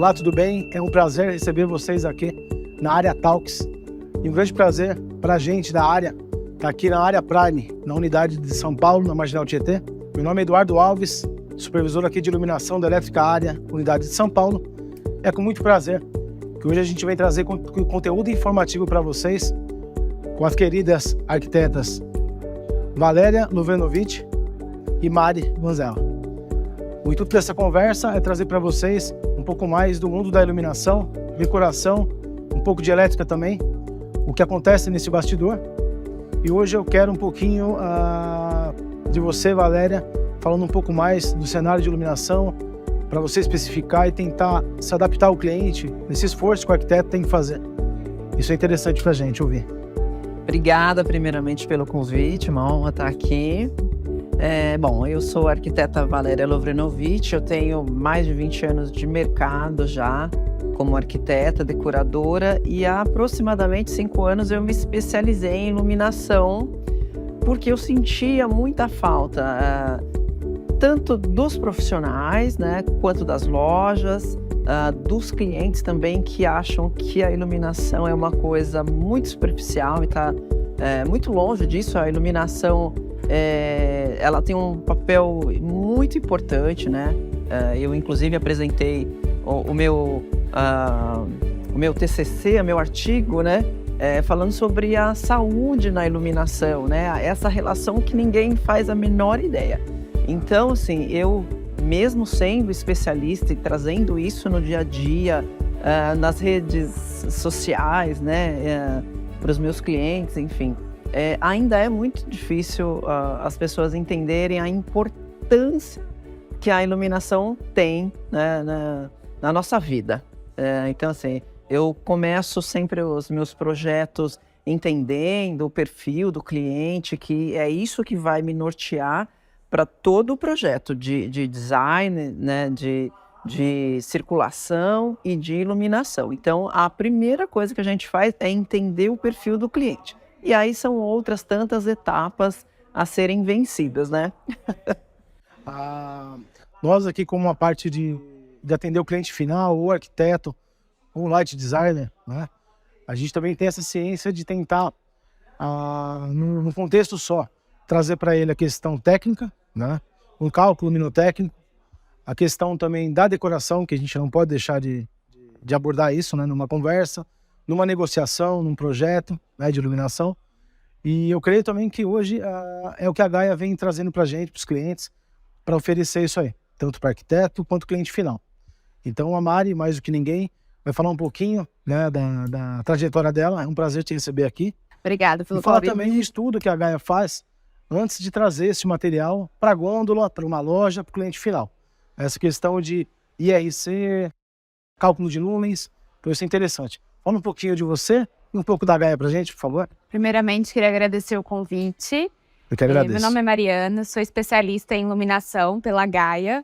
Olá, tudo bem? É um prazer receber vocês aqui na Área Talks. E um grande prazer para a gente da área estar aqui na Área Prime, na unidade de São Paulo, na Marginal Tietê. Meu nome é Eduardo Alves, supervisor aqui de iluminação da Elétrica Área, unidade de São Paulo. É com muito prazer que hoje a gente vai trazer conteúdo informativo para vocês com as queridas arquitetas Valéria Lovrenovic e Mari Vanzella. O intuito dessa conversa é trazer para vocês um pouco mais do mundo da iluminação, decoração, um pouco de elétrica também, o que acontece nesse bastidor. E hoje eu quero um pouquinho de você, Valéria, falando um pouco mais do cenário de iluminação, para você especificar e tentar se adaptar ao cliente nesse esforço que o arquiteto tem que fazer. Isso é interessante para a gente ouvir. Obrigada, primeiramente, pelo convite, uma honra estar aqui. Bom, eu sou a arquiteta Valéria Lovrenovic, eu tenho mais de 20 anos de mercado já como arquiteta, decoradora, e há aproximadamente 5 anos eu me especializei em iluminação, porque eu sentia muita falta, tanto dos profissionais, né, quanto das lojas, dos clientes também, que acham que a iluminação é uma coisa muito superficial e está muito longe disso. A iluminação ela tem um papel muito importante, né? Eu, inclusive, apresentei o meu TCC, meu artigo, né? Falando sobre a saúde na iluminação, né? Essa relação que ninguém faz a menor ideia. Então, assim, eu, mesmo sendo especialista e trazendo isso no dia a dia, nas redes sociais, né? Para os meus clientes, enfim, ainda é muito difícil as pessoas entenderem a importância que a iluminação tem, né, na nossa vida. Então, assim, eu começo sempre os meus projetos entendendo o perfil do cliente, que é isso que vai me nortear para todo o projeto de design, né, de circulação e de iluminação. Então, a primeira coisa que a gente faz é entender o perfil do cliente. E aí são outras tantas etapas a serem vencidas, né? Nós aqui, como uma parte de atender o cliente final, ou arquiteto, ou light designer, né? A gente também tem essa ciência de tentar, num contexto só, trazer para ele a questão técnica, né? Um cálculo luminotécnico, a questão também da decoração, que a gente não pode deixar de abordar isso, né? Numa conversa, numa negociação, num projeto, né, de iluminação. E eu creio também que hoje é o que a Gaia vem trazendo para a gente, para os clientes, para oferecer isso aí, tanto para arquiteto quanto cliente final. Então a Mari, mais do que ninguém, vai falar um pouquinho, né, da trajetória dela. É um prazer te receber aqui. Obrigada pelo convite. E falar também o estudo que a Gaia faz antes de trazer esse material para a gôndola, para uma loja, para o cliente final. Essa questão de IRC, cálculo de lumens, então isso é interessante. Fala um pouquinho de você e um pouco da Gaia para a gente, por favor. Primeiramente, queria agradecer o convite. Eu que agradeço. Meu nome é Mariana, sou especialista em iluminação pela Gaia.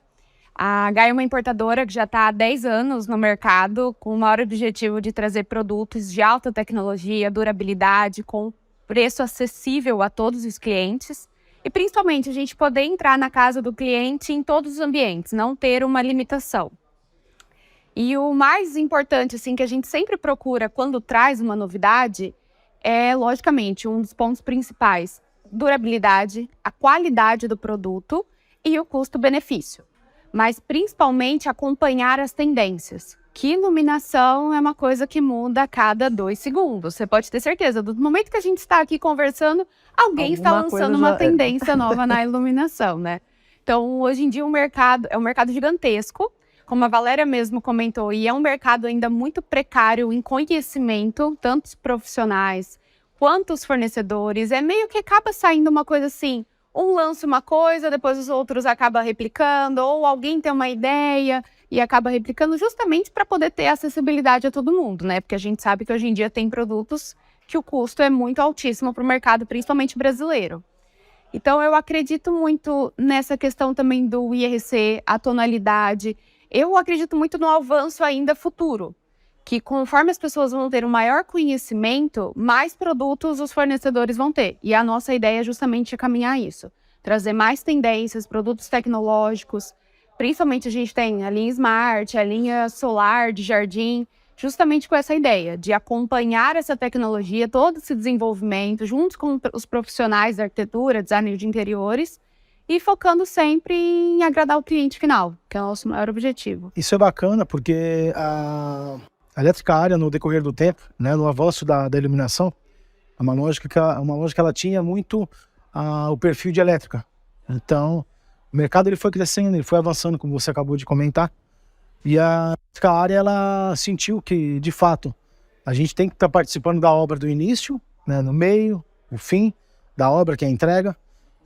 A Gaia é uma importadora que já está há 10 anos no mercado, com o maior objetivo de trazer produtos de alta tecnologia, durabilidade, com preço acessível a todos os clientes. E principalmente a gente poder entrar na casa do cliente em todos os ambientes, não ter uma limitação. E o mais importante, assim, que a gente sempre procura quando traz uma novidade é, logicamente, um dos pontos principais: durabilidade, a qualidade do produto e o custo-benefício. Mas, principalmente, acompanhar as tendências. Que iluminação é uma coisa que muda a cada 2 segundos. Você pode ter certeza, do momento que a gente está aqui conversando, alguém está lançando uma tendência nova na iluminação, né? Então, hoje em dia, o mercado é um mercado gigantesco, como a Valéria mesmo comentou, e é um mercado ainda muito precário em conhecimento, tanto os profissionais quanto os fornecedores. É meio que acaba saindo uma coisa assim, um lança uma coisa, depois os outros acabam replicando, ou alguém tem uma ideia e acaba replicando, justamente para poder ter acessibilidade a todo mundo, né? Porque a gente sabe que hoje em dia tem produtos que o custo é muito altíssimo para o mercado, principalmente brasileiro. Então, eu acredito muito nessa questão também do IRC, a tonalidade. Eu acredito muito no avanço ainda futuro, que conforme as pessoas vão ter um maior conhecimento, mais produtos os fornecedores vão ter. E a nossa ideia é justamente caminhar isso. Trazer mais tendências, produtos tecnológicos, principalmente a gente tem a linha Smart, a linha solar de jardim, justamente com essa ideia de acompanhar essa tecnologia, todo esse desenvolvimento, junto com os profissionais da arquitetura, design de interiores, e focando sempre em agradar o cliente final, que é o nosso maior objetivo. Isso é bacana porque a elétrica área, no decorrer do tempo, né, no avanço da iluminação, uma lógica que ela tinha muito o perfil de elétrica. Então, o mercado ele foi crescendo, ele foi avançando, como você acabou de comentar, e a elétrica área ela sentiu que, de fato, a gente tem que estar participando da obra do início, né, no meio, o fim da obra, que é a entrega.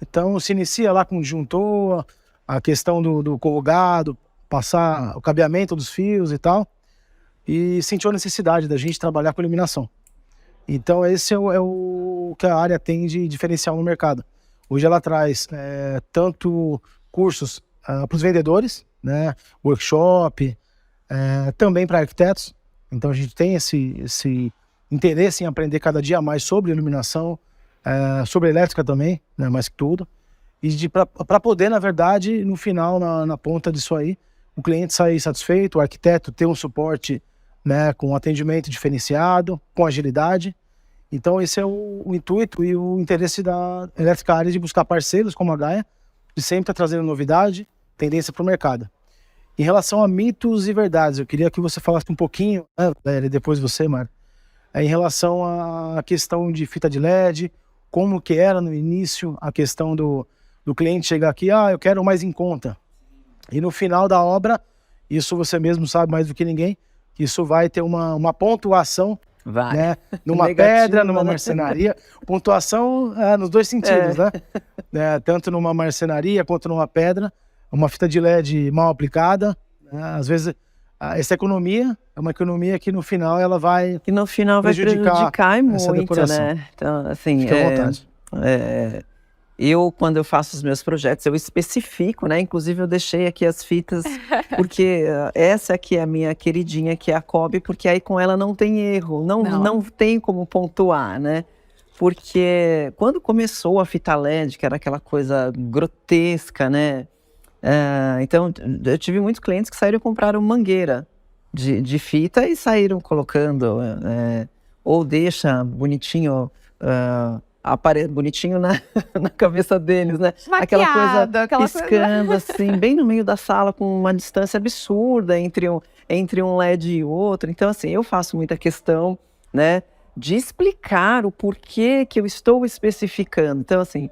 Então, se inicia lá com o disjuntor, a questão do corrugado, passar o cabeamento dos fios e tal, e sentiu a necessidade da gente trabalhar com iluminação. Então, esse é o que a área tem de diferencial no mercado. Hoje ela traz tanto cursos para os vendedores, né, workshop, também para arquitetos. Então, a gente tem esse interesse em aprender cada dia mais sobre iluminação, sobre elétrica também, né, mais que tudo. E para poder, na verdade, no final, na ponta disso aí, o cliente sair satisfeito, o arquiteto ter um suporte, né, com atendimento diferenciado, com agilidade. Então esse é o intuito e o interesse da Elétrica Área de buscar parceiros como a Gaia, de sempre estar trazendo novidade, tendência para o mercado. Em relação a mitos e verdades, eu queria que você falasse um pouquinho, né, Valéria, depois você, Mário, em relação à questão de fita de LED, como que era no início a questão do cliente chegar aqui, eu quero mais em conta. E no final da obra, isso você mesmo sabe mais do que ninguém, que isso vai ter uma pontuação, né, numa pedra, numa marcenaria. Pontuação nos dois sentidos, né? Tanto numa marcenaria quanto numa pedra. Uma fita de LED mal aplicada, né? Às vezes essa economia é uma economia que no final ela vai que no final vai prejudicar muito, né? Então, assim, fica à vontade. Eu, quando eu faço os meus projetos, eu especifico, né? Inclusive, eu deixei aqui as fitas, porque essa aqui é a minha queridinha, que é a Cobe, porque aí com ela não tem erro, não tem como pontuar, né? Porque quando começou a fita LED, que era aquela coisa grotesca, né? Então, eu tive muitos clientes que saíram e compraram mangueira de fita e saíram colocando, ou deixa bonitinho... bonitinho na cabeça deles, né? Maquiado, aquela coisa piscando assim, bem no meio da sala, com uma distância absurda entre um LED e outro. Então, assim, eu faço muita questão, né, de explicar o porquê que eu estou especificando. Então, assim,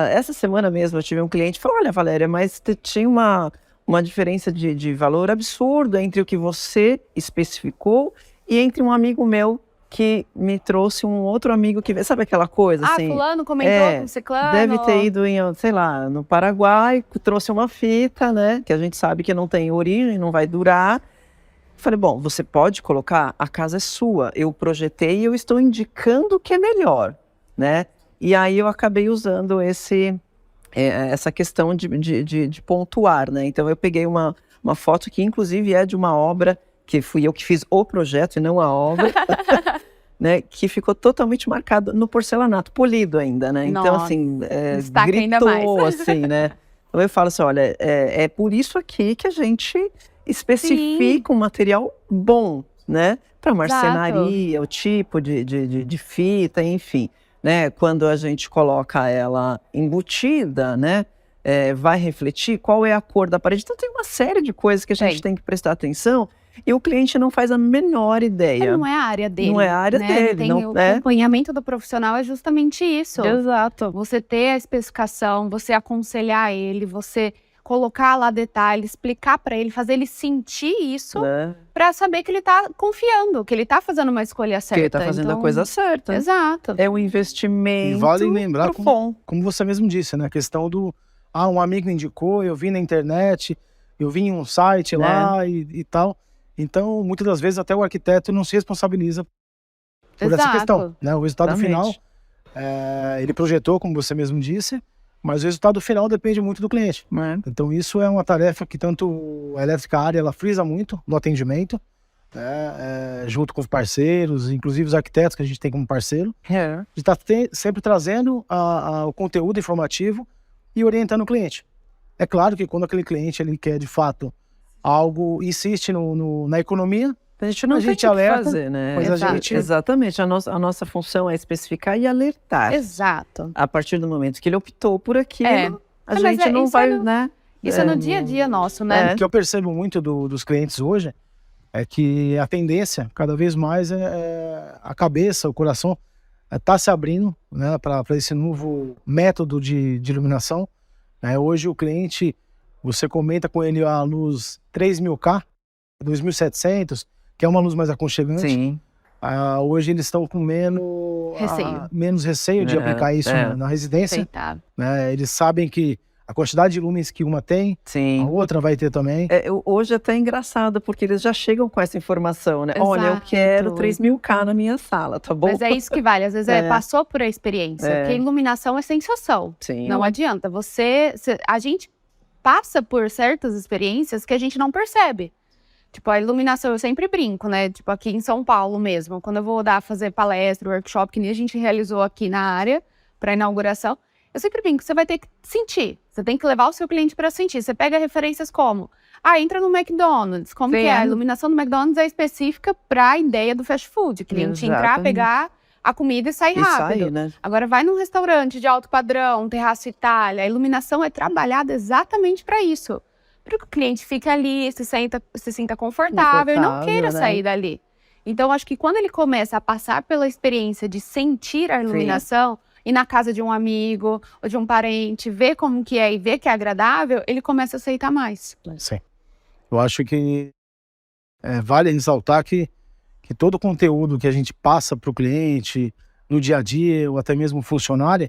essa semana mesmo eu tive um cliente que falou, olha, Valéria, mas tinha uma diferença de valor absurda entre o que você especificou e entre um amigo meu que me trouxe um outro amigo que... Sabe aquela coisa, assim? Fulano comentou com ciclano. Deve ter ido em, sei lá, no Paraguai, trouxe uma fita, né? Que a gente sabe que não tem origem, não vai durar. Falei, bom, você pode colocar, a casa é sua. Eu projetei e eu estou indicando o que é melhor, né? E aí eu acabei usando essa questão de pontuar, né? Então eu peguei uma foto que inclusive é de uma obra que fui eu que fiz o projeto e não a obra, né, que ficou totalmente marcado no porcelanato, polido ainda, né? Nossa, então, assim, gritou, ainda mais. assim, né? Então eu falo assim, olha, é por isso aqui que a gente especifica um material bom, né? Para marcenaria, o tipo de fita, enfim, né? Quando a gente coloca ela embutida, né? Vai refletir qual é a cor da parede. Então tem uma série de coisas que a gente tem que prestar atenção. E o cliente não faz a menor ideia. Não é a área dele. Não é a área dele. O acompanhamento do profissional é justamente isso. Exato. Você ter a especificação, você aconselhar ele, você colocar lá detalhes, explicar para ele, fazer ele sentir isso, para saber que ele tá confiando, que ele tá fazendo uma escolha certa. Que ele tá fazendo a coisa certa. Exato. É um investimento. E vale lembrar, como você mesmo disse, né? A questão do... um amigo indicou, eu vi na internet, eu vi em um site lá e tal. Então, muitas das vezes, até o arquiteto não se responsabiliza por essa questão, né? O resultado final, ele projetou, como você mesmo disse, mas o resultado final depende muito do cliente. Então, isso é uma tarefa que tanto a Elétrica Área, ela frisa muito no atendimento, junto com os parceiros, inclusive os arquitetos que a gente tem como parceiro, de estar sempre trazendo o conteúdo informativo e orientando o cliente. É claro que quando aquele cliente ele quer, de fato, algo, insiste na economia, A gente não a tem gente o que alerta, fazer, né? mas a gente... Exatamente, a nossa função é especificar e alertar. Exato. A partir do momento que ele optou por aquilo, a Mas gente não isso vai, é no- né? Isso é no dia a dia nosso, né? O que eu percebo muito dos clientes hoje é que a tendência, cada vez mais, é a cabeça, o coração, está se abrindo, né, para esse novo método de iluminação. Né? Hoje o cliente, você comenta com ele a luz 3000K, 2700, que é uma luz mais aconchegante. Sim. Hoje eles estão com menos receio de aplicar isso na residência. Aceitável. Né? Eles sabem que a quantidade de lumens que uma tem, Sim. a outra vai ter também. Hoje é até engraçado, porque eles já chegam com essa informação, né? Exato. Olha, eu quero 3000K na minha sala, tá bom? Mas é isso que vale. Às vezes passou por a experiência. Porque a iluminação é sensação. Sim. Não adianta. A gente passa por certas experiências que a gente não percebe. Tipo, a iluminação, eu sempre brinco, né? Tipo, aqui em São Paulo mesmo, quando eu vou fazer palestra, workshop, que nem a gente realizou aqui na área, para inauguração, eu sempre brinco, você vai ter que sentir. Você tem que levar o seu cliente para sentir. Você pega referências como, entra no McDonald's. Como que é? A iluminação do McDonald's é específica para a ideia do fast food. O cliente entrar, pegar a comida e sair rápido. Né? Agora, vai num restaurante de alto padrão, terraço Itália, a iluminação é trabalhada exatamente para isso. Para que o cliente fique ali, se sinta confortável e não queira sair dali. Então, acho que quando ele começa a passar pela experiência de sentir a iluminação, ir na casa de um amigo ou de um parente, ver como que é e ver que é agradável, ele começa a aceitar mais. Sim. Eu acho que vale ressaltar que todo o conteúdo que a gente passa para o cliente no dia a dia, ou até mesmo funcionário,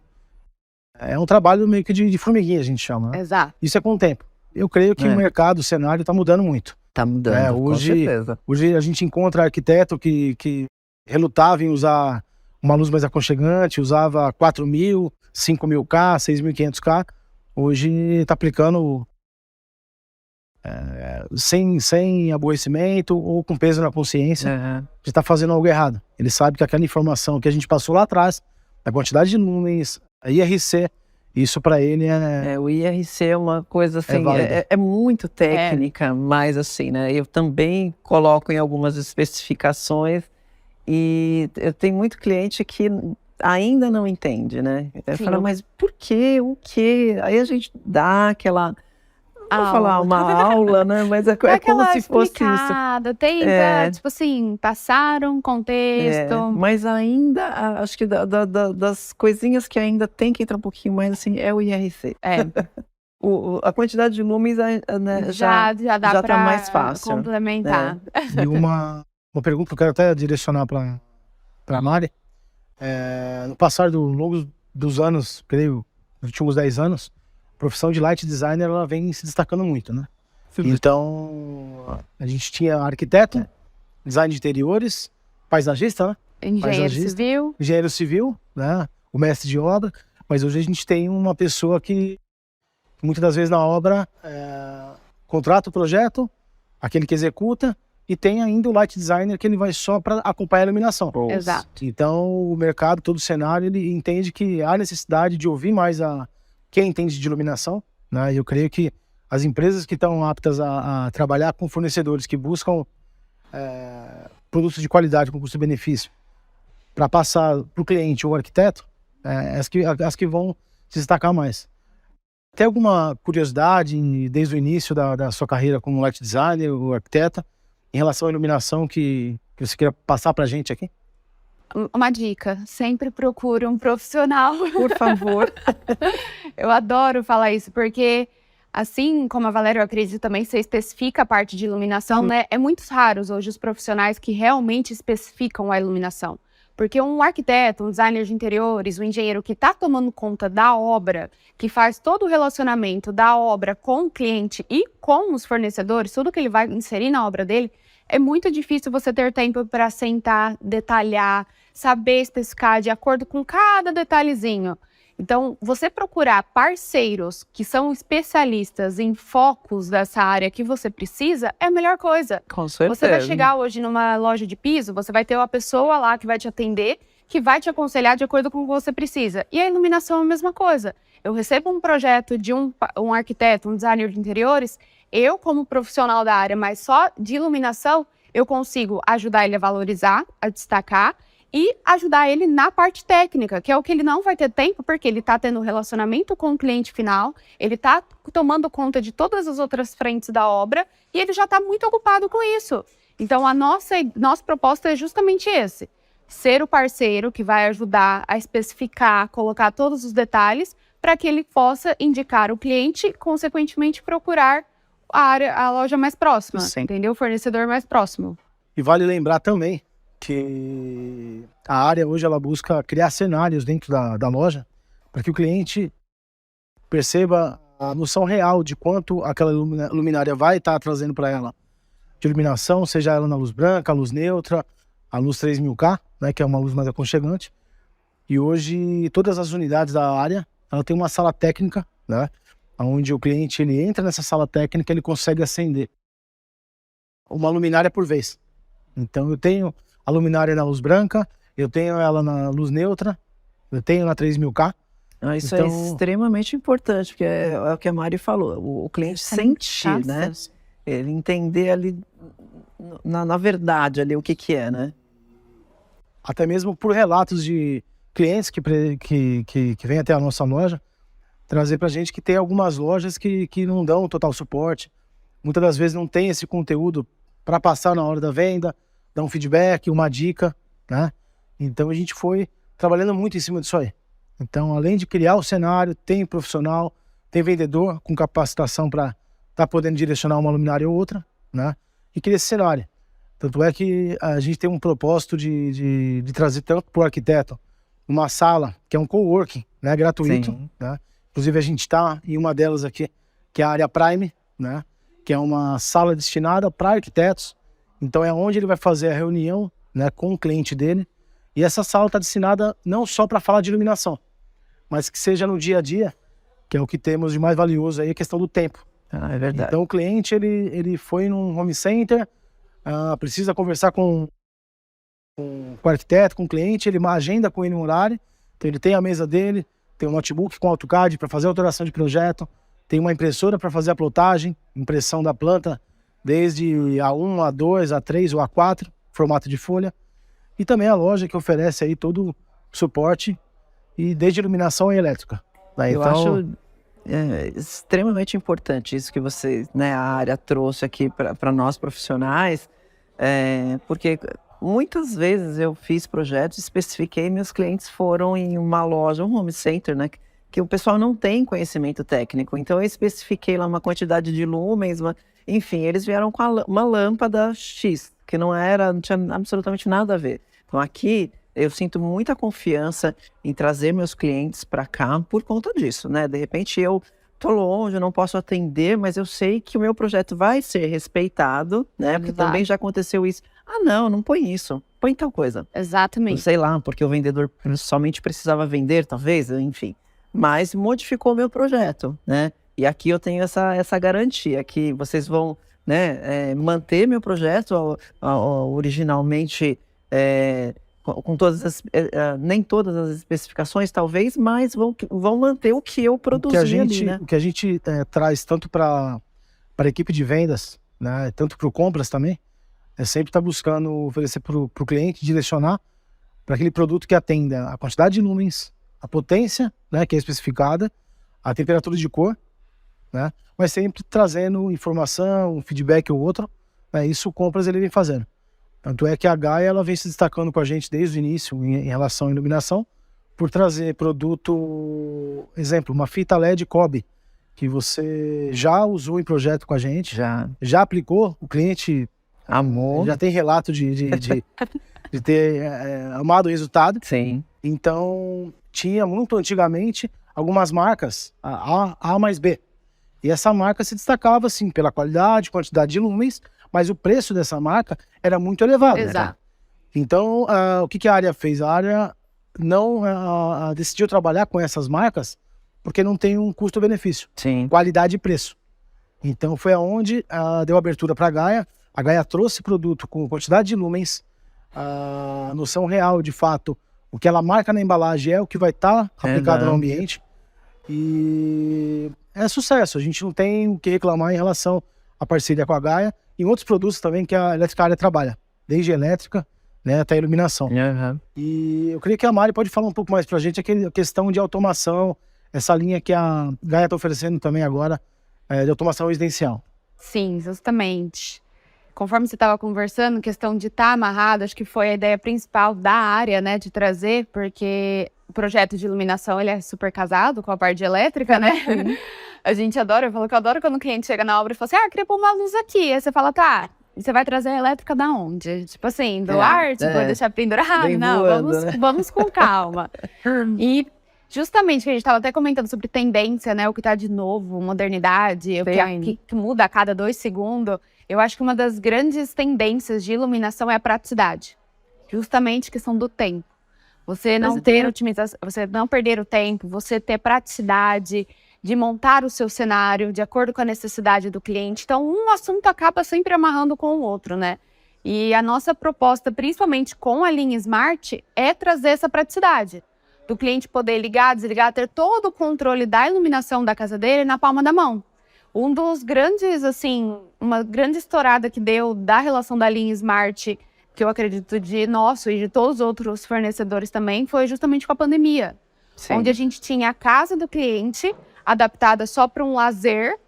é um trabalho meio que de formiguinha, a gente chama. Né? Exato. Isso é com o tempo. Eu creio que o mercado, o cenário está mudando muito. Está mudando, com certeza. Hoje a gente encontra arquiteto que relutava em usar uma luz mais aconchegante, usava 4.000, 5.000K, 6.500K. Hoje está aplicando sem aborrecimento ou com peso na consciência de estar fazendo algo errado. Ele sabe que aquela informação que a gente passou lá atrás, a quantidade de lumens, a IRC, isso para ele o IRC é uma coisa assim, é muito técnica, mas assim, né? Eu também coloco em algumas especificações e eu tenho muito cliente que ainda não entende, né? Fala, mas por quê? O quê? Aí a gente dá aquela... Não vou falar uma aula, né? Mas é como se fosse isso. Tenta, tipo assim, passar um contexto. Mas ainda, acho que das coisinhas que ainda tem que entrar um pouquinho mais, assim, é o IRC. A quantidade de lumens né, já dá para mais fácil complementar. E uma pergunta que eu quero até direcionar para a Mari. No passar dos anos, creio, nos últimos 10 anos, a profissão de light designer ela vem se destacando muito, né? Então, a gente tinha arquiteto, design de interiores, paisagista, né? Engenheiro civil, né? O mestre de obra. Mas hoje a gente tem uma pessoa que muitas das vezes na obra contrata o projeto, aquele que executa, e tem ainda o light designer que ele vai só para acompanhar a iluminação. Exato. Então, o mercado, todo o cenário, ele entende que há necessidade de ouvir mais quem entende de iluminação, né? Eu creio que as empresas que estão aptas a trabalhar com fornecedores que buscam produtos de qualidade com custo-benefício para passar para o cliente ou arquiteto, as que vão se destacar mais. Tem alguma curiosidade desde o início da sua carreira como light designer ou arquiteta em relação à iluminação que você queira passar para a gente aqui? Uma dica, sempre procure um profissional. Por favor. Eu adoro falar isso, porque assim como a Valéria, eu acredito também, você especifica a parte de iluminação, né? É muito raros hoje os profissionais que realmente especificam a iluminação. Porque um arquiteto, um designer de interiores, um engenheiro que está tomando conta da obra, que faz todo o relacionamento da obra com o cliente e com os fornecedores, tudo que ele vai inserir na obra dele, é muito difícil você ter tempo para sentar, detalhar, saber especificar de acordo com cada detalhezinho. Então, você procurar parceiros que são especialistas em focos dessa área que você precisa é a melhor coisa. Com certeza. Você vai chegar hoje numa loja de piso, você vai ter uma pessoa lá que vai te atender, que vai te aconselhar de acordo com o que você precisa. E a iluminação é a mesma coisa. eu recebo um projeto de um arquiteto, um designer de interiores, eu, como profissional da área, mas só de iluminação, eu consigo ajudar ele a valorizar, a destacar e ajudar ele na parte técnica, que é o que ele não vai ter tempo, porque ele está tendo relacionamento com o cliente final, ele está tomando conta de todas as outras frentes da obra e ele já está muito ocupado com isso. Então, a nossa proposta é justamente esse. Ser o parceiro que vai ajudar a especificar, colocar todos os detalhes para que ele possa indicar o cliente e, consequentemente, procurar a loja mais próxima, Sim. entendeu? O fornecedor mais próximo. E vale lembrar também que a área hoje ela busca criar cenários dentro da loja para que o cliente perceba a noção real de quanto aquela luminária vai estar trazendo para ela de iluminação, seja ela na luz branca, a luz neutra, a luz 3000K, né, que é uma luz mais aconchegante. E hoje todas as unidades da área, ela tem uma sala técnica, né, onde o cliente ele entra nessa sala técnica, ele consegue acender uma luminária por vez. Então eu tenho a luminária na luz branca, eu tenho ela na luz neutra, eu tenho na 3000K. Isso Então, é extremamente importante, porque é o que a Mari falou, o cliente sentir, né? Ele entender ali, na verdade, ali o que é, né? até mesmo por relatos de clientes que vêm até a nossa loja, trazer pra gente que tem algumas lojas que não dão total suporte, muitas das vezes não tem esse conteúdo para passar na hora da venda, dar um feedback, uma dica, né? Então a gente foi trabalhando muito em cima disso aí. Então, além de criar o cenário, tem profissional, tem vendedor com capacitação para estar podendo direcionar uma luminária ou outra, né? E criar esse cenário. Tanto é que a gente tem um propósito de trazer tanto para o arquiteto uma sala, que é um coworking, né? Gratuito, né? Inclusive a gente está em uma delas aqui, que é a área Prime, né? Que é uma sala destinada para arquitetos. Então é onde ele vai fazer a reunião, né, com o cliente dele. E essa sala está destinada não só para falar de iluminação, mas que seja no dia a dia, que é o que temos de mais valioso aí, a questão do tempo. Ah, é verdade. Então o cliente, ele foi num home center, precisa conversar com o arquiteto, com o cliente, ele agenda com ele um horário, então ele tem a mesa dele, tem um notebook com AutoCAD para fazer a alteração de projeto, tem uma impressora para fazer a plotagem, impressão da planta, desde A1, A2, A3 ou A4, formato de folha. E também a loja que oferece aí todo o suporte, e desde iluminação e elétrica. Né? Eu acho extremamente importante isso que você, né, a área trouxe aqui para nós profissionais, porque muitas vezes eu fiz projetos, especifiquei, meus clientes foram em uma loja, um home center, né, que o pessoal não tem conhecimento técnico, então eu especifiquei lá uma quantidade de lumens, enfim, eles vieram com uma lâmpada X, que não tinha absolutamente nada a ver. Então aqui eu sinto muita confiança em trazer meus clientes para cá por conta disso, né? De repente eu tô longe, eu não posso atender, mas eu sei que o meu projeto vai ser respeitado, né? Porque também já aconteceu isso. Ah, não põe isso, põe tal coisa. Exatamente. Sei lá, porque o vendedor somente precisava vender, talvez, enfim. Mas modificou o meu projeto, né? E aqui eu tenho essa garantia que vocês vão, né, manter meu projeto originalmente, com todas nem todas as especificações, talvez, mas vão manter o que eu produzi ali, né? O que a gente traz tanto para a equipe de vendas, né, tanto para o compras também, é sempre estar buscando oferecer para o cliente, direcionar para aquele produto que atenda a quantidade de lumens, a potência, né, que é especificada, a temperatura de cor, né, mas sempre trazendo informação, um feedback ou outro, né, isso o compras ele vem fazendo. Tanto é que a Gaia ela vem se destacando com a gente desde o início em relação à iluminação, por trazer produto, exemplo, uma fita LED Cobe, que você já usou em projeto com a gente, já aplicou, o cliente amou, já tem relato de ter amado o resultado. Sim. Então, tinha muito antigamente algumas marcas, A mais B, e essa marca se destacava assim pela qualidade, quantidade de lumens, mas o preço dessa marca era muito elevado. Exato. Né? Então, o que a área fez? A área não decidiu trabalhar com essas marcas porque não tem um custo-benefício, qualidade e preço. Então, foi aonde deu abertura para a Gaia. A Gaia trouxe produto com quantidade de lumens, a noção real, de fato, o que ela marca na embalagem é o que vai estar aplicado no ambiente. E é sucesso, a gente não tem o que reclamar em relação à parceria com a Gaia e outros produtos também que a Eletrizcária trabalha, desde elétrica, né, até iluminação. Uhum. E eu creio que a Mari pode falar um pouco mais pra gente a questão de automação, essa linha que a Gaia está oferecendo também agora, de automação residencial. Sim, justamente. Conforme você estava conversando, questão de estar amarrado, acho que foi a ideia principal da área, né, de trazer, porque o projeto de iluminação, ele é super casado com a parte elétrica, né? A gente adora, eu falo que eu adoro quando o cliente chega na obra e fala assim, queria pôr uma luz aqui. Aí você fala, tá, e você vai trazer a elétrica da onde? Tipo assim, do ar, tipo, deixar pendurado? Não, voando, né? vamos com calma. E justamente, que a gente estava até comentando sobre tendência, né, o que tá de novo, modernidade, o que muda a cada 2 segundos. Eu acho que uma das grandes tendências de iluminação é a praticidade. Justamente questão do tempo. Você não ter otimização, você não perder o tempo, você ter praticidade de montar o seu cenário de acordo com a necessidade do cliente. Então, um assunto acaba sempre amarrando com o outro, né? E a nossa proposta, principalmente com a linha Smart, é trazer essa praticidade. Do cliente poder ligar, desligar, ter todo o controle da iluminação da casa dele na palma da mão. Um dos grandes, assim, uma grande estourada que deu da relação da linha Smart, que eu acredito de nosso e de todos os outros fornecedores também, foi justamente com a pandemia. Sim. Onde a gente tinha a casa do cliente adaptada só para um lazer,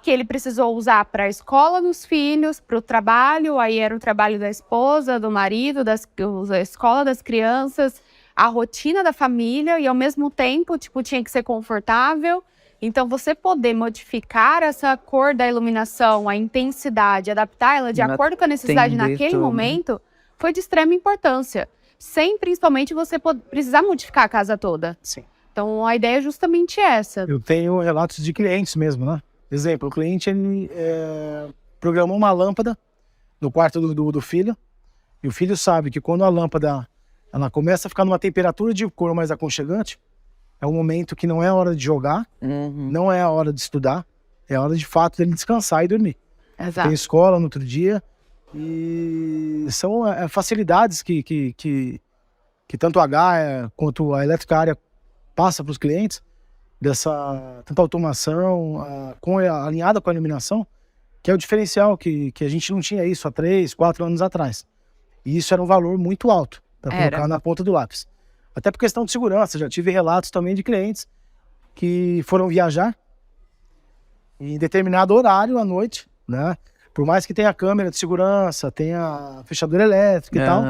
que ele precisou usar para a escola dos filhos, para o trabalho, aí era o trabalho da esposa, do marido, a escola das crianças, a rotina da família, e ao mesmo tempo, tipo, tinha que ser confortável. Então, você poder modificar essa cor da iluminação, a intensidade, adaptar ela de acordo com a necessidade naquele momento, foi de extrema importância. Sem, principalmente, você precisar modificar a casa toda. Sim. Então, a ideia é justamente essa. Eu tenho relatos de clientes mesmo, né? Exemplo, o cliente ele, programou uma lâmpada no quarto do filho, e o filho sabe que quando a lâmpada ela começa a ficar numa temperatura de cor mais aconchegante, é um momento que não é a hora de jogar, não é a hora de estudar, é a hora de fato dele descansar e dormir. Exato. Tem escola no outro dia, e são facilidades que tanto a Gaia quanto a Eletrizcária passa para os clientes, dessa tanta automação alinhada com a iluminação, que é o diferencial, que a gente não tinha isso há 3, 4 anos atrás. E isso era um valor muito alto para colocar na ponta do lápis. Até por questão de segurança, já tive relatos também de clientes que foram viajar em determinado horário à noite, né? Por mais que tenha câmera de segurança, tenha fechadura elétrica e tal,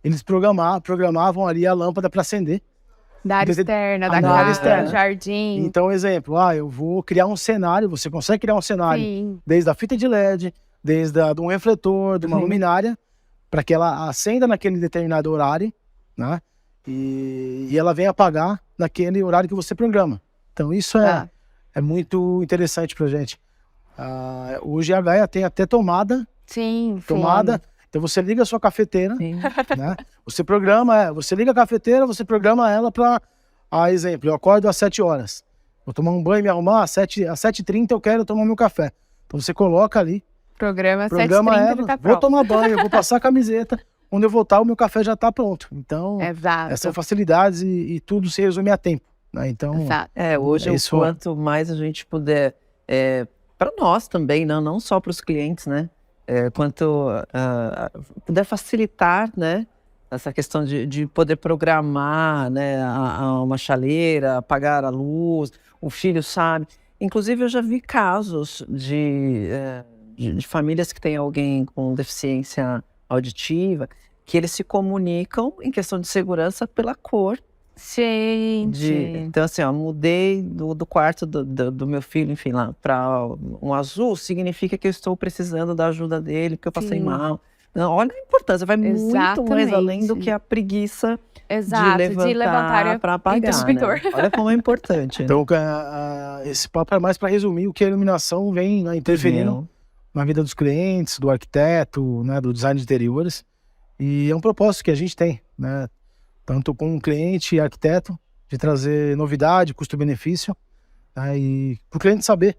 eles programavam ali a lâmpada para acender. Da área externa, da casa, do jardim. Então, exemplo, eu vou criar um cenário, você consegue criar um cenário desde a fita de LED, desde um refletor, de uma luminária, para que ela acenda naquele determinado horário, né? E ela vem apagar naquele horário que você programa. Então isso é muito interessante pra gente. Hoje a Gaia tem até tomada. Sim. Então você liga a sua cafeteira, né? Você programa, você liga a cafeteira, você programa ela para, exemplo, eu acordo às 7 horas. Vou tomar um banho e me arrumar, às 7h30 eu quero tomar meu café. Então você coloca ali. Programa 7h30 ela, tá vou tomar banho, vou passar a camiseta. Quando eu voltar, o meu café já está pronto. Então, essas facilidades e tudo se resume a tempo, né? Então, hoje, quanto mais a gente puder, para nós também, não só para os clientes, né? Quanto puder facilitar, né? Essa questão de poder programar, né? Uma chaleira, apagar a luz, o filho sabe. Inclusive, eu já vi casos de famílias que têm alguém com deficiência auditiva, que eles se comunicam em questão de segurança pela cor. Gente! Então, assim, mudei do quarto do meu filho, enfim, lá, para um azul, significa que eu estou precisando da ajuda dele, porque eu passei mal. Não, olha a importância, vai muito mais além do que a preguiça de levantar para apagar, né? Olha como é importante. Então, esse papo é mais para resumir o que a iluminação vem, né, interferindo na vida dos clientes, do arquiteto, né, do design de interiores. E é um propósito que a gente tem, né, tanto com o cliente e arquiteto, de trazer novidade, custo-benefício, né, e para o cliente saber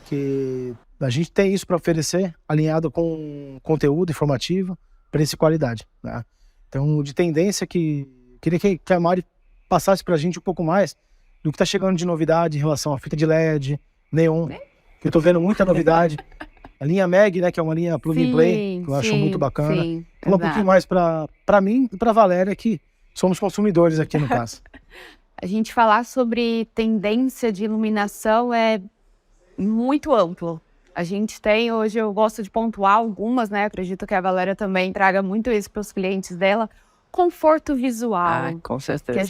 que a gente tem isso para oferecer, alinhado com conteúdo informativo, preço e qualidade, né? Então, de tendência queria que a Mari passasse para a gente um pouco mais do que está chegando de novidade em relação à fita de LED, neon, que eu estou vendo muita novidade. A linha Meg, né, que é uma linha plug and play, que eu acho muito bacana. Fala um pouquinho mais para mim e para a Valéria, que somos consumidores aqui no caso. A gente falar sobre tendência de iluminação é muito amplo. A gente tem, hoje eu gosto de pontuar algumas, né? Acredito que a Valéria também traga muito isso para os clientes dela. Conforto visual. Com certeza.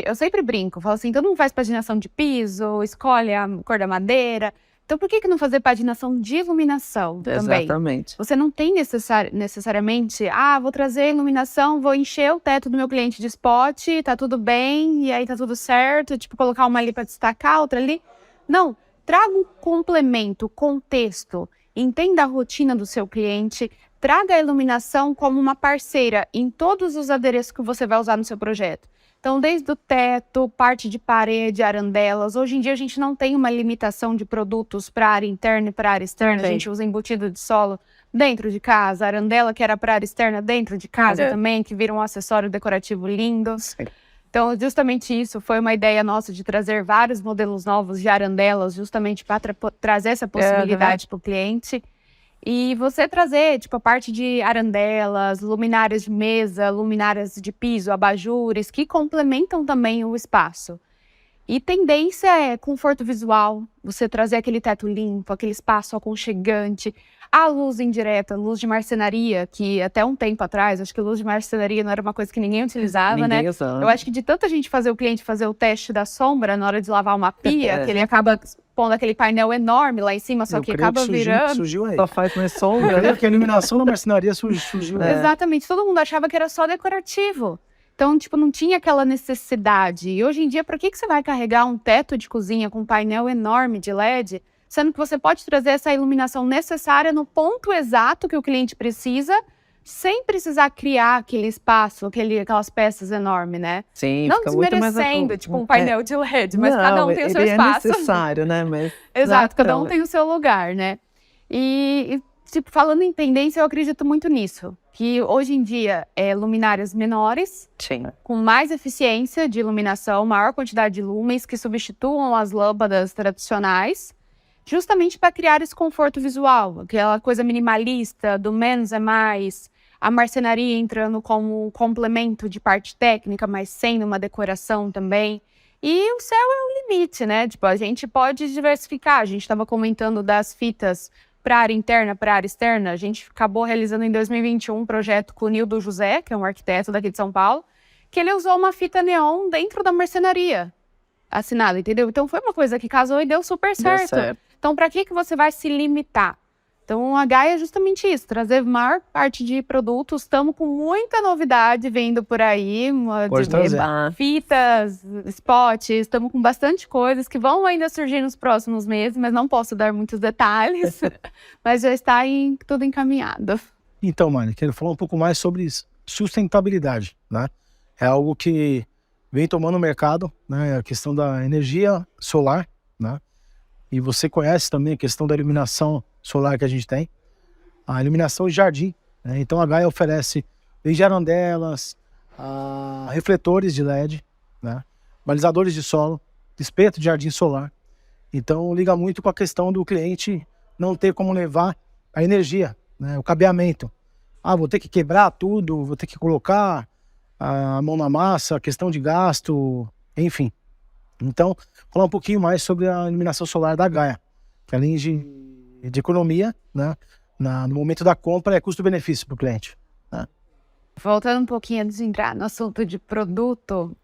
Eu sempre brinco, falo assim, todo mundo faz paginação de piso, escolhe a cor da madeira. Então por que não fazer paginação de iluminação também? Exatamente. Você não tem necessariamente, vou trazer iluminação, vou encher o teto do meu cliente de spot, tá tudo bem, e aí tá tudo certo, tipo, colocar uma ali para destacar, outra ali. Não. Traga um complemento, contexto, entenda a rotina do seu cliente, traga a iluminação como uma parceira em todos os adereços que você vai usar no seu projeto. Então, desde o teto, parte de parede, arandelas. Hoje em dia, a gente não tem uma limitação de produtos para área interna e para área externa. A gente usa embutido de solo dentro de casa, arandela que era para área externa dentro de casa também, que vira um acessório decorativo lindo. Sim. Então, justamente isso foi uma ideia nossa de trazer vários modelos novos de arandelas, justamente para trazer essa possibilidade para o cliente. E você trazer, tipo, a parte de arandelas, luminárias de mesa, luminárias de piso, abajures, que complementam também o espaço. E tendência é conforto visual, você trazer aquele teto limpo, aquele espaço aconchegante, a luz indireta, luz de marcenaria, que até um tempo atrás, acho que luz de marcenaria não era uma coisa que ninguém utilizava, né? Eu acho que de tanta gente fazer o cliente fazer o teste da sombra na hora de lavar uma pia, que ele acaba pondo aquele painel enorme lá em cima, só que acaba virando. Surgiu aí. Só faz mais sombra. Eu creio que a iluminação da marcenaria surgiu. Exatamente, todo mundo achava que era só decorativo. Então, tipo, não tinha aquela necessidade. E hoje em dia, para que você vai carregar um teto de cozinha com um painel enorme de LED, sendo que você pode trazer essa iluminação necessária no ponto exato que o cliente precisa, sem precisar criar aquele espaço, aquelas peças enormes, né? Sim, não fica muito mais desmerecendo, tipo, um painel de LED, mas cada um tem o seu espaço. É necessário, né? Mas, exato, cada um tem o seu lugar, né? Tipo, falando em tendência, eu acredito muito nisso. Que hoje em dia, luminárias menores, com mais eficiência de iluminação, maior quantidade de lumens, que substituam as lâmpadas tradicionais, justamente para criar esse conforto visual, aquela coisa minimalista, do menos é mais, a marcenaria entrando como um complemento de parte técnica, mas sendo uma decoração também. E o céu é o limite, né? Tipo, a gente pode diversificar. A gente estava comentando das fitas para área interna, para área externa. A gente acabou realizando em 2021 um projeto com o Nildo José, que é um arquiteto daqui de São Paulo, que ele usou uma fita neon dentro da marcenaria assinada, entendeu? Então foi uma coisa que casou e deu super certo. Então para que você vai se limitar? Então a Gaia é justamente isso, trazer maior parte de produtos. Estamos com muita novidade vindo por aí, fitas, spots, estamos com bastante coisas que vão ainda surgir nos próximos meses, mas não posso dar muitos detalhes, mas já está tudo encaminhado. Então, Mari, quero falar um pouco mais sobre sustentabilidade, né? É algo que vem tomando o mercado, né? A questão da energia solar, né? E você conhece também a questão da iluminação solar que a gente tem, a iluminação de jardim, né? Então a Gaia oferece desde arandelas, refletores de LED, né? Balizadores de solo, espeto de jardim solar. Então liga muito com a questão do cliente não ter como levar a energia, né? O cabeamento. Vou ter que quebrar tudo, vou ter que colocar a mão na massa, a questão de gasto, enfim. Então, falar um pouquinho mais sobre a iluminação solar da Gaia, que além de economia, né, no momento da compra, é custo-benefício para o cliente, né? Voltando um pouquinho antes de entrar no assunto de produto,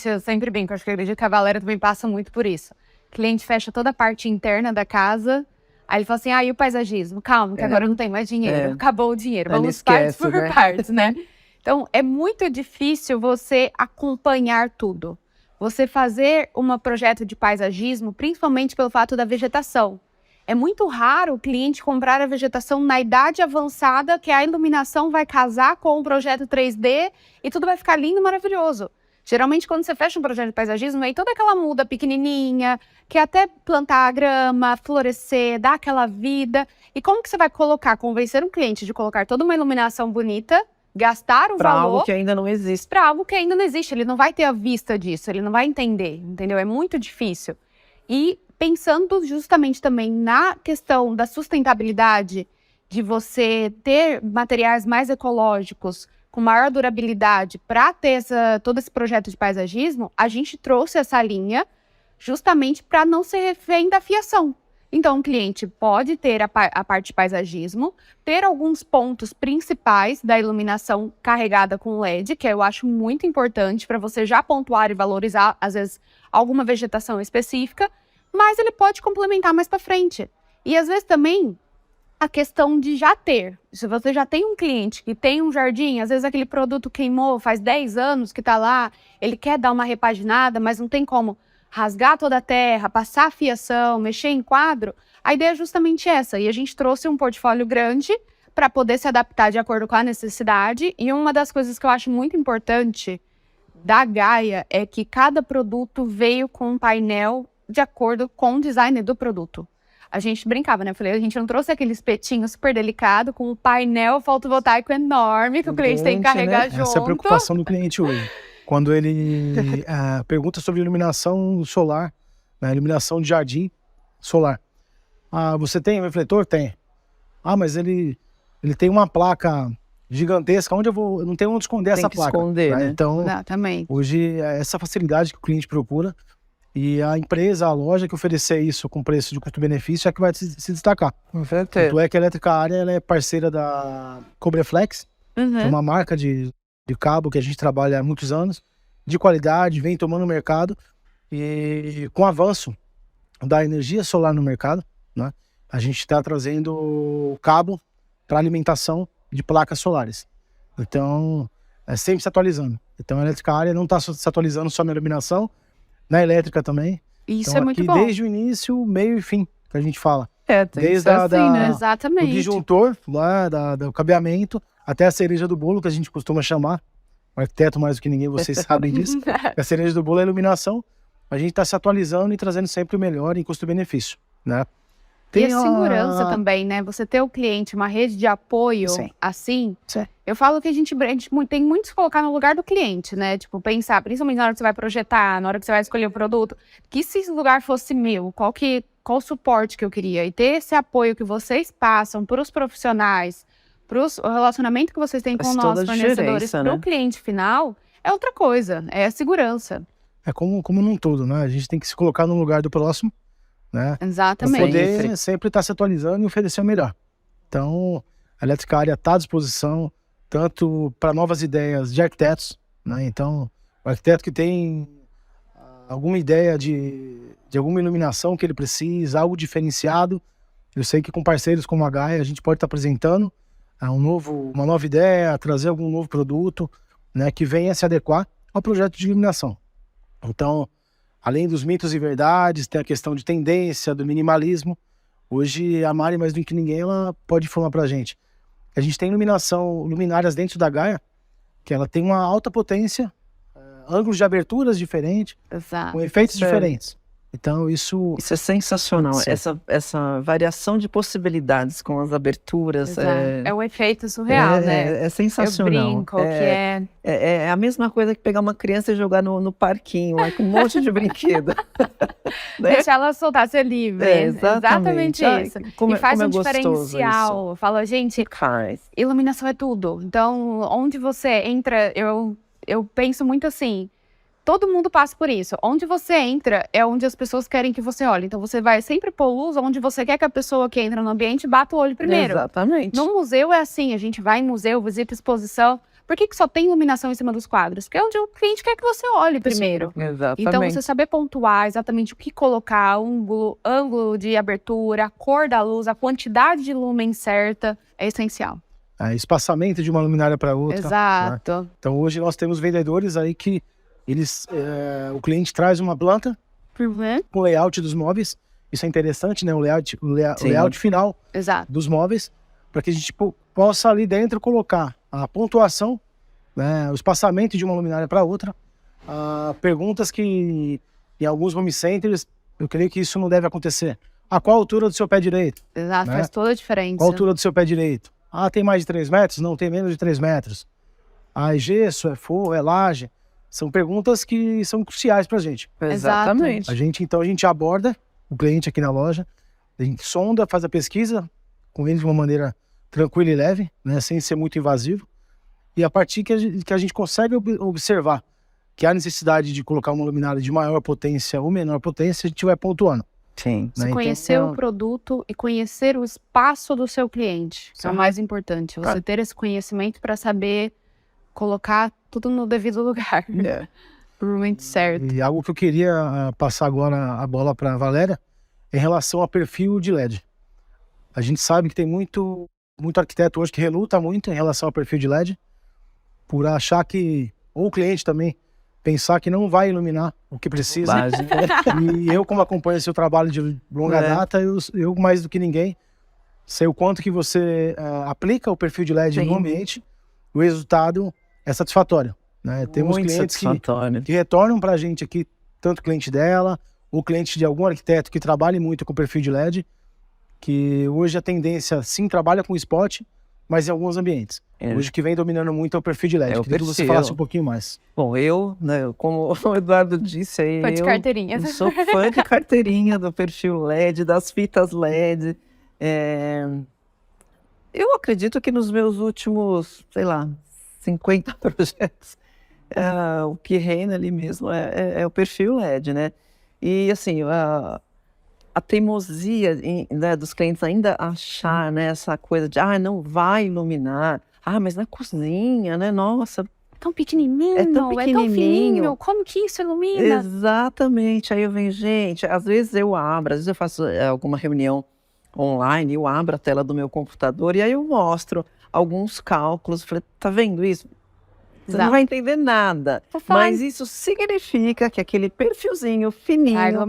eu sempre brinco, acho que eu acredito que a Valéria também passa muito por isso. O cliente fecha toda a parte interna da casa, aí ele fala assim, e o paisagismo? Calma, que agora não tem mais dinheiro, acabou o dinheiro, vamos partes por partes, né? Então, é muito difícil você acompanhar tudo. Você fazer um projeto de paisagismo, principalmente pelo fato da vegetação. É muito raro o cliente comprar a vegetação na idade avançada, que a iluminação vai casar com o projeto 3D e tudo vai ficar lindo e maravilhoso. Geralmente, quando você fecha um projeto de paisagismo, aí toda aquela muda pequenininha, que é até plantar a grama, florescer, dar aquela vida. E como que você vai convencer um cliente de colocar toda uma iluminação bonita, gastar o Para valor algo que ainda não existe. para algo que ainda não existe. Ele não vai ter a vista disso, ele não vai entender, entendeu? É muito difícil. E pensando justamente também na questão da sustentabilidade, de você ter materiais mais ecológicos, com maior durabilidade, para ter todo esse projeto de paisagismo, a gente trouxe essa linha justamente para não ser refém da fiação. Então, o cliente pode ter a parte de paisagismo, ter alguns pontos principais da iluminação carregada com LED, que eu acho muito importante para você já pontuar e valorizar, às vezes, alguma vegetação específica, mas ele pode complementar mais para frente. E, às vezes, também, a questão de já ter. Se você já tem um cliente que tem um jardim, às vezes aquele produto queimou faz 10 anos que está lá, ele quer dar uma repaginada, mas não tem como rasgar toda a terra, passar a fiação, mexer em quadro, a ideia é justamente essa. E a gente trouxe um portfólio grande para poder se adaptar de acordo com a necessidade. E uma das coisas que eu acho muito importante da Gaia é que cada produto veio com um painel de acordo com o design do produto. A gente brincava, né? Eu falei, a gente não trouxe aquele espetinho super delicado com um painel fotovoltaico enorme que o cliente tem que carregar junto. Essa é a preocupação do cliente hoje. Quando ele pergunta sobre iluminação solar, né, iluminação de jardim solar. Ah, você tem refletor? Tem. Ah, mas ele tem uma placa gigantesca, onde eu não tenho onde esconder essa placa. Tem que esconder, né? Então, exatamente. Hoje, é essa facilidade que o cliente procura e a empresa, a loja que oferecer isso com preço de custo-benefício é que vai se destacar. Com certeza. Tanto é que a Elétrica Área ela é parceira da Cobreflex, que é uma marca de cabo que a gente trabalha há muitos anos, de qualidade, vem tomando o mercado, e com o avanço da energia solar no mercado, né, a gente está trazendo o cabo para alimentação de placas solares. Então, é sempre se atualizando. Então, a Elétrica Área não está se atualizando só na iluminação, na elétrica também. Isso então, é muito aqui, bom. desde o início, meio e fim, que a gente fala. Tem Desde que ser assim, né? do Exatamente. disjuntor, lá, do cabeamento, até a cereja do bolo, que a gente costuma chamar. O arquiteto, mais do que ninguém, vocês sabem disso. A cereja do bolo é a iluminação. A gente está se atualizando e trazendo sempre o melhor em custo-benefício, né? E a segurança também, né? Você ter o cliente, uma rede de apoio assim. Sim. Eu falo que a gente tem muito que se colocar no lugar do cliente, né? Tipo, pensar, principalmente na hora que você vai projetar, na hora que você vai escolher o produto, que se esse lugar fosse meu, qual o suporte que eu queria? E ter esse apoio que vocês passam para os profissionais, o relacionamento que vocês têm com nossos fornecedores, para o cliente final, é outra coisa, é a segurança. É como num todo, né? A gente tem que se colocar no lugar do próximo, né? Exatamente. Para poder sempre estar se atualizando e oferecer o melhor. Então, a Elétrica Área está à disposição, tanto para novas ideias de arquitetos, né? Então, o arquiteto que tem alguma ideia de alguma iluminação que ele precisa, algo diferenciado, eu sei que com parceiros como a Gaia, a gente pode estar apresentando uma nova ideia, trazer algum novo produto, né, que venha se adequar ao projeto de iluminação. Então, além dos mitos e verdades, tem a questão de tendência, do minimalismo. Hoje, a Mari, mais do que ninguém, ela pode informar pra gente. A gente tem luminárias dentro da Gaia, que ela tem uma alta potência, ângulos de aberturas diferentes, com efeitos diferentes. Então, isso é sensacional. Essa variação de possibilidades com as aberturas. É um efeito surreal, né? É sensacional. Eu brinco que é a mesma coisa que pegar uma criança e jogar no parquinho, com um monte de brinquedo. Deixa ela soltar, ser livre. Exatamente isso. E faz um diferencial. Fala, gente, iluminação é tudo. Então, onde você entra, eu penso muito assim, todo mundo passa por isso. Onde você entra é onde as pessoas querem que você olhe. Então, você vai sempre pôr luz onde você quer que a pessoa que entra no ambiente bata o olho primeiro. Exatamente. No museu é assim, a gente vai em museu, visita exposição. Por que só tem iluminação em cima dos quadros? Porque é onde o cliente quer que você olhe primeiro. Exatamente. Então, você saber pontuar exatamente o que colocar, ângulo de abertura, a cor da luz, a quantidade de lumen certa, é essencial. Espaçamento de uma luminária para outra. Exato. Né? Então, hoje nós temos vendedores aí que o cliente traz uma planta com o layout dos móveis. Isso é interessante, né? O layout final dos móveis, para que a gente possa ali dentro colocar a pontuação, né? O espaçamento de uma luminária para outra. Perguntas que em alguns home centers, eu creio que isso não deve acontecer. Qual a altura do seu pé direito? Exato, né? Faz toda a diferença. Qual a altura do seu pé direito? Tem mais de 3 metros? Não, tem menos de 3 metros. é gesso, é forro, é laje? São perguntas que são cruciais para a gente. Exatamente. A gente aborda o cliente aqui na loja, a gente sonda, faz a pesquisa com ele de uma maneira tranquila e leve, né, sem ser muito invasivo. E a partir que a gente consegue observar que há necessidade de colocar uma luminária de maior potência ou menor potência, a gente vai pontuando. Sim. Você Né? conhecer Então, o produto e conhecer o espaço do seu cliente. Isso é o mais importante. Você ter esse conhecimento para saber colocar tudo no devido lugar. Pro momento certo. E algo que eu queria passar agora a bola para a Valéria em relação a perfil de LED. A gente sabe que tem muito arquiteto hoje que reluta muito em relação ao perfil de LED, por achar que, ou o cliente também, pensar que não vai iluminar o que precisa. E eu, como acompanho seu trabalho de longa data, eu mais do que ninguém, sei o quanto que você aplica o perfil de LED no ambiente, o resultado é satisfatório. Né? Temos muito clientes satisfatório. que retornam para a gente aqui, tanto cliente dela, ou cliente de algum arquiteto que trabalhe muito com perfil de LED, que hoje a tendência, sim, trabalha com spot, mas em alguns ambientes. Hoje o que vem dominando muito é o perfil de LED. Queria que você falasse um pouquinho mais. Bom, eu, né, como o Eduardo disse aí, Fã de carteirinha. sou fã de carteirinha do perfil LED, das fitas LED. Eu acredito que nos meus últimos, sei lá, 50 projetos, o que reina ali mesmo é o perfil LED, né? E assim, a teimosia né, dos clientes ainda achar, né, essa coisa de, não vai iluminar, mas na cozinha, né, nossa. Tão pequenininho, É tão fininho, como que isso ilumina? Exatamente, aí eu venho, gente, às vezes eu faço alguma reunião online, eu abro a tela do meu computador e aí eu mostro alguns cálculos, falei, tá vendo isso? Você não vai entender nada, mas isso significa que aquele perfilzinho fininho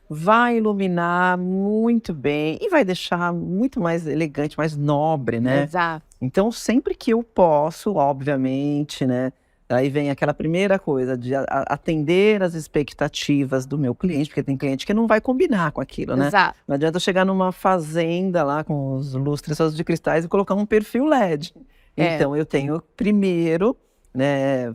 vai iluminar muito bem e vai deixar muito mais elegante, mais nobre, né? Exato. Então, sempre que eu posso, obviamente, né? Aí vem aquela primeira coisa de atender as expectativas do meu cliente, porque tem cliente que não vai combinar com aquilo, né? Exato. Não adianta eu chegar numa fazenda lá com os lustres de cristais e colocar um perfil LED. Então, eu tenho primeiro, né,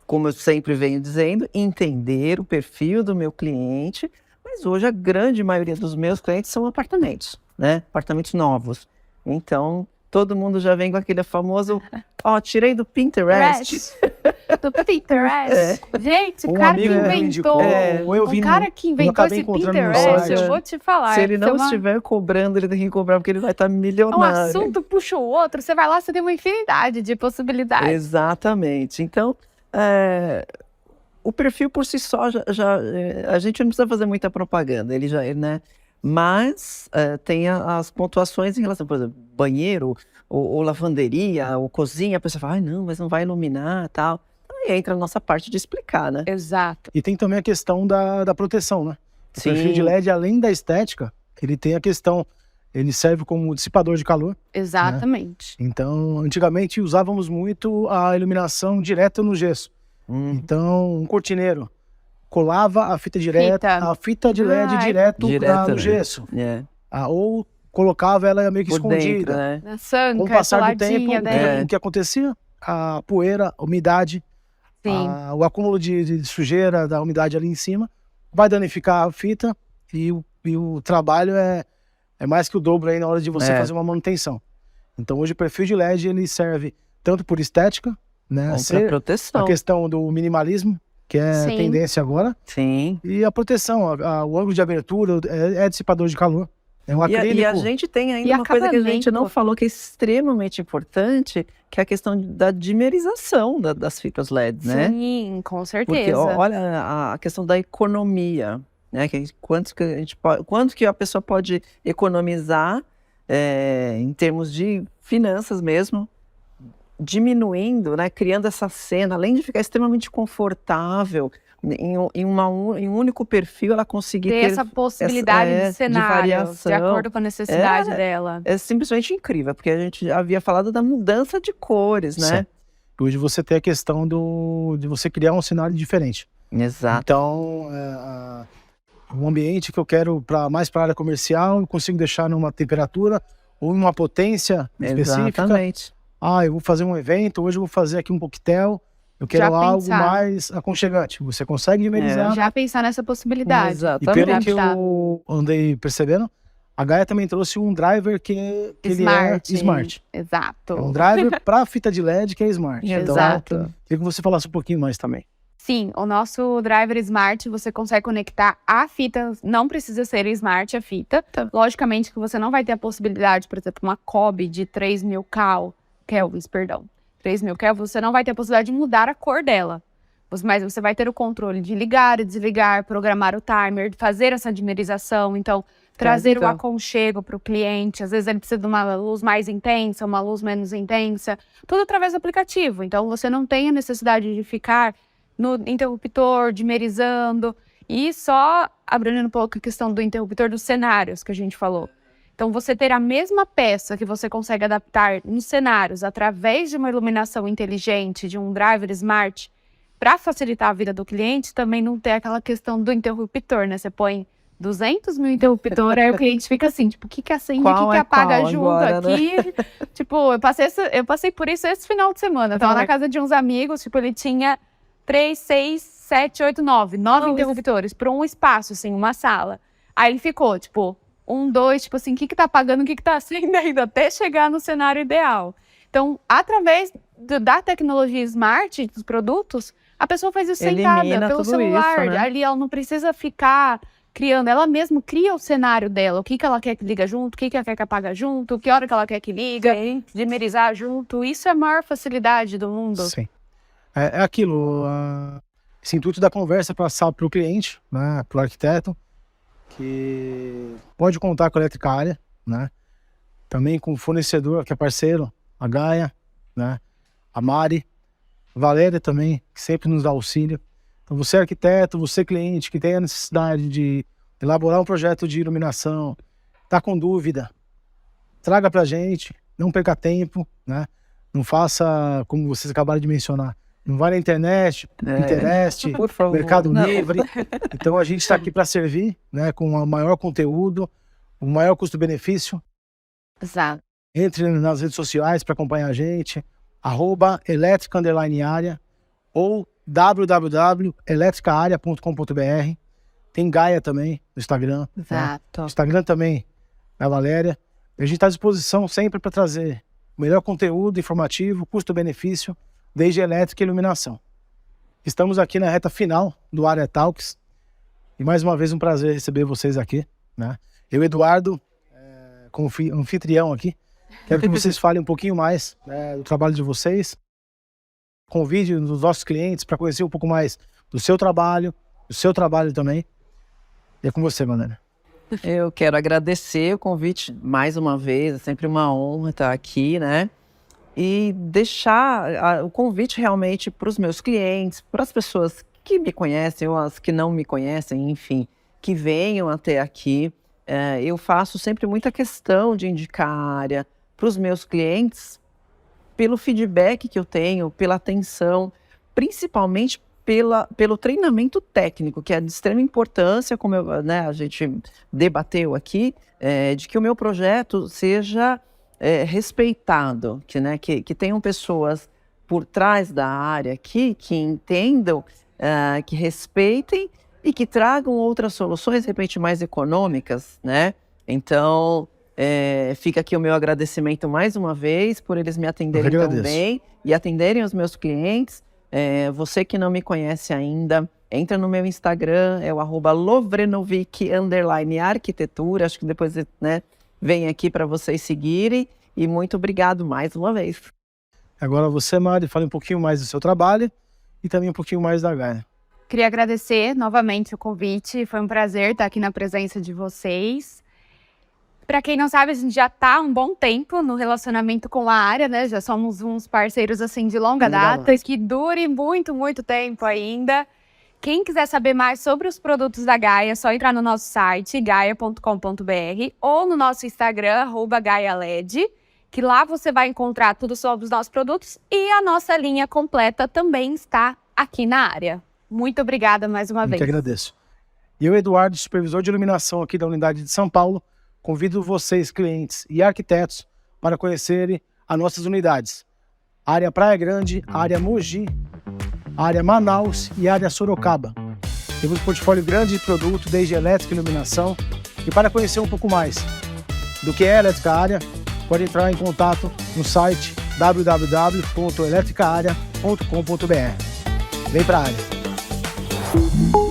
como eu sempre venho dizendo, entender o perfil do meu cliente, mas hoje a grande maioria dos meus clientes são apartamentos, né? Apartamentos novos. Então, todo mundo já vem com aquele famoso, tirei do Pinterest. Do Pinterest. Gente, o cara que inventou, o cara que inventou esse Pinterest, eu vou te falar. Se ele não estiver cobrando, ele tem que cobrar porque ele vai estar milionário. Um assunto puxa o outro, você vai lá, você tem uma infinidade de possibilidades. Exatamente. Então, o perfil por si só, a gente não precisa fazer muita propaganda, ele já, né? Mas tem as pontuações em relação, por exemplo, banheiro, ou lavanderia, ou cozinha, a pessoa fala, não, mas não vai iluminar e tal. Aí entra a nossa parte de explicar, né? Exato. E tem também a questão da proteção, né? O perfil de LED, além da estética, ele tem a questão, ele serve como dissipador de calor. Exatamente. Né? Então, antigamente usávamos muito a iluminação direta no gesso. Então, um cortineiro colava a fita direta, a fita de LED direto no gesso. Ou colocava ela meio que escondida. Dentro, né? Na sanca, com o passar do tempo, dela. o que acontecia? A poeira, a umidade, o acúmulo de sujeira da umidade ali em cima vai danificar a fita e o trabalho é mais que o dobro aí na hora de você fazer uma manutenção. Então hoje o perfil de LED ele serve tanto por estética, né, para proteção. A questão do minimalismo, que é tendência agora. Sim. E a proteção, o ângulo de abertura é dissipador de calor. É um acrílico. E a gente tem ainda uma coisa que a gente não falou que é extremamente importante, que é a questão da dimerização das fitas LED, né? Sim, com certeza. Porque olha a questão da economia, né? Quanto que a pessoa pode economizar em termos de finanças mesmo, diminuindo, né, criando essa cena, além de ficar extremamente confortável, em um único perfil, ela conseguir ter essa possibilidade de cenário, de variação, de acordo com a necessidade dela. É simplesmente incrível, porque a gente havia falado da mudança de cores, né? Certo. Hoje você tem a questão de você criar um cenário diferente. Exato. Então, um ambiente que eu quero mais para a área comercial, eu consigo deixar numa temperatura ou numa potência específica. Exatamente. eu vou fazer um evento, hoje eu vou fazer aqui um coquetel, eu quero algo mais aconchegante. Você consegue dimerizar. Já pensar nessa possibilidade. Exatamente. E pelo que eu andei percebendo, a Gaia também trouxe um driver que ele é smart. Exato. É um driver para fita de LED que é smart. Exato. Então, queria que você falasse um pouquinho mais também. Sim, o nosso driver smart, você consegue conectar a fita, não precisa ser smart a fita. Logicamente que você não vai ter a possibilidade, por exemplo, uma COB de 3.000 kelvins, 3.000 kelvins, você não vai ter a possibilidade de mudar a cor dela. Mas você vai ter o controle de ligar e desligar, programar o timer, fazer essa dimerização, então trazer o aconchego para o cliente. Às vezes ele precisa de uma luz mais intensa, uma luz menos intensa, tudo através do aplicativo. Então você não tem a necessidade de ficar no interruptor, dimerizando, e só abrindo um pouco a questão do interruptor dos cenários que a gente falou. Então, você ter a mesma peça que você consegue adaptar nos cenários através de uma iluminação inteligente, de um driver smart, para facilitar a vida do cliente, também não ter aquela questão do interruptor, né? Você põe 200 mil interruptor, aí o cliente fica assim, tipo, o que acende, o que apaga junto agora, aqui? Né? Tipo, eu passei por isso esse final de semana. Eu tava na casa de uns amigos, tipo, ele tinha 3, 6, 7, 8, 9 interruptores para um espaço, assim, uma sala. Aí ele ficou, tipo, 1, 2, tipo assim, o que tá apagando, o que tá acendendo, até chegar no cenário ideal. Então, através da tecnologia smart dos produtos, a pessoa faz isso sentada, pelo celular. Isso, né? Ali ela não precisa ficar criando, ela mesma cria o cenário dela, o que ela quer que liga junto, o que ela quer que apaga junto, que hora que ela quer que liga, dimerizar junto. Isso é a maior facilidade do mundo. Sim. É aquilo, esse intuito da conversa passar para o cliente, né, para o arquiteto, que pode contar com a Elétrica Área, né, também com o fornecedor, que é parceiro, a Gaia, né, a Mari, a Valéria também, que sempre nos dá auxílio. Então você arquiteto, você cliente, que tem a necessidade de elaborar um projeto de iluminação, está com dúvida, traga para a gente, não perca tempo, né, não faça como vocês acabaram de mencionar. Não vai na internet, Pinterest, Mercado Livre. Então a gente está aqui para servir, né, com o maior conteúdo, o maior custo-benefício. Exato. Entre nas redes sociais para acompanhar a gente, @elétrica_área ou www.eletricaarea.com.br. Tem Gaia também no Instagram. Exato. Né? Instagram também, da Valéria. A gente está à disposição sempre para trazer o melhor conteúdo informativo, custo-benefício, desde elétrica e iluminação. Estamos aqui na reta final do Área Talks e mais uma vez um prazer receber vocês aqui, né? Eu, Eduardo, como anfitrião aqui, quero que vocês falem um pouquinho mais, né, do trabalho de vocês, convide os nossos clientes para conhecer um pouco mais do seu trabalho também. E é com você, Valéria. Eu quero agradecer o convite mais uma vez, é sempre uma honra estar aqui, né? E deixar o convite realmente para os meus clientes, para as pessoas que me conhecem ou as que não me conhecem, enfim, que venham até aqui. Eu faço sempre muita questão de indicar a área para os meus clientes, pelo feedback que eu tenho, pela atenção, principalmente pelo treinamento técnico, que é de extrema importância, como a gente debateu aqui, de que o meu projeto seja respeitado, que tenham pessoas por trás da área aqui que entendam, que respeitem e que tragam outras soluções, de repente, mais econômicas, né? Então, fica aqui o meu agradecimento mais uma vez por eles me atenderem tão bem e atenderem os meus clientes. Você que não me conhece ainda, entra no meu Instagram, é o @lovrenovic_arquitetura, acho que depois, né, vem aqui para vocês seguirem e muito obrigado mais uma vez. Agora você, Mari, fale um pouquinho mais do seu trabalho e também um pouquinho mais da Gaia. Queria agradecer novamente o convite, foi um prazer estar aqui na presença de vocês. Para quem não sabe, a gente já está há um bom tempo no relacionamento com a área, né? Já somos uns parceiros assim de longa data, que dure muito, muito tempo ainda. Quem quiser saber mais sobre os produtos da Gaia, é só entrar no nosso site, gaia.com.br, ou no nosso Instagram, @GaiaLED, que lá você vai encontrar tudo sobre os nossos produtos e a nossa linha completa também está aqui na área. Muito obrigada mais uma vez. Eu que agradeço. E eu, Eduardo, supervisor de iluminação aqui da unidade de São Paulo, convido vocês, clientes e arquitetos, para conhecerem as nossas unidades. a área Praia Grande, a área Mogi, a área Manaus e a área Sorocaba. Temos um portfólio grande de produto, desde elétrica e iluminação. E para conhecer um pouco mais do que é a Elétrica Área, pode entrar em contato no site www.eletricaarea.com.br. Vem para a área!